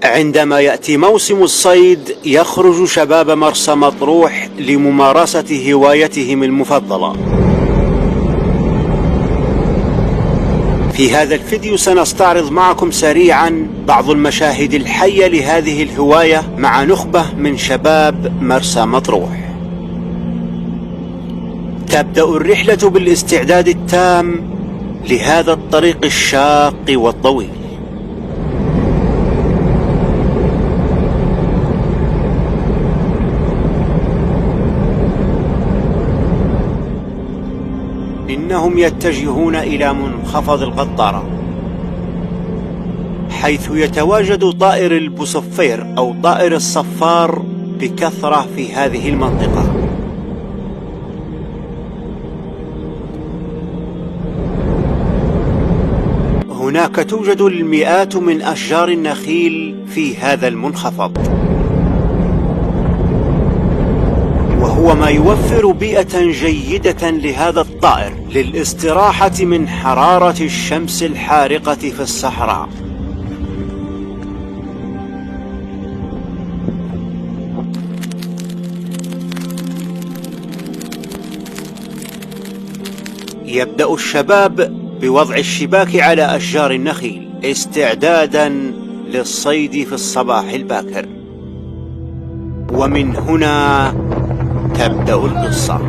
عندما يأتي موسم الصيد يخرج شباب مرسى مطروح لممارسة هوايتهم المفضلة. في هذا الفيديو سنستعرض معكم سريعا بعض المشاهد الحية لهذه الهواية مع نخبة من شباب مرسى مطروح. تبدأ الرحلة بالاستعداد التام لهذا الطريق الشاق والطويل. إنهم يتجهون إلى منخفض الغطارة، حيث يتواجد طائر البوصفير أو طائر الصفار بكثرة في هذه المنطقة. هناك توجد المئات من أشجار النخيل في هذا المنخفض، وهو ما يوفر بيئة جيدة لهذا الطائر للاستراحة من حرارة الشمس الحارقة في الصحراء. يبدأ الشباب بوضع الشباك على أشجار النخيل استعدادا للصيد في الصباح الباكر، ومن هنا تبدأ القصة.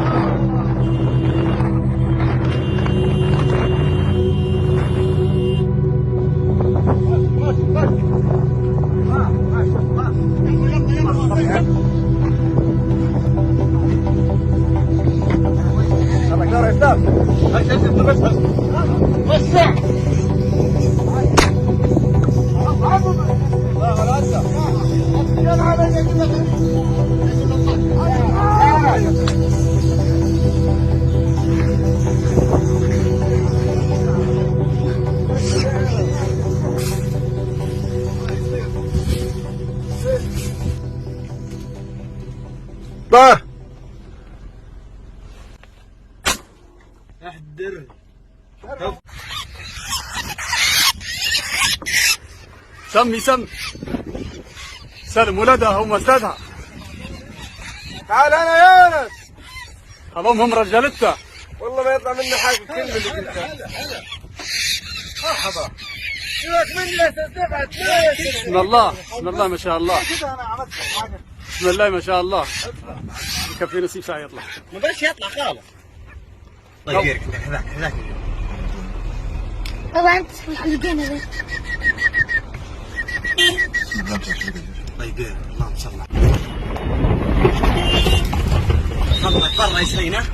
احذر سمي سلم ولدها هم استاذها. تعال انا يا انس. هم رجالتها. والله ما يطلع مني حاجه كلمه اللي قلتها. مرحبا. سيبك مني يا استاذ. بسم الله ما شاء الله. بسم الله ما شاء الله. يكفي نصيب ساعه يطلع. ما بقاش يطلع خالص. الله يديرك هذاك طبعا انت الحلقين هذا. الله يديرك اللهم صل على الله. برا يسرينا.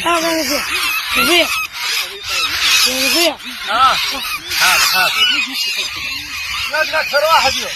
هذا ربيع هذا لا اكثر واحد اليوم.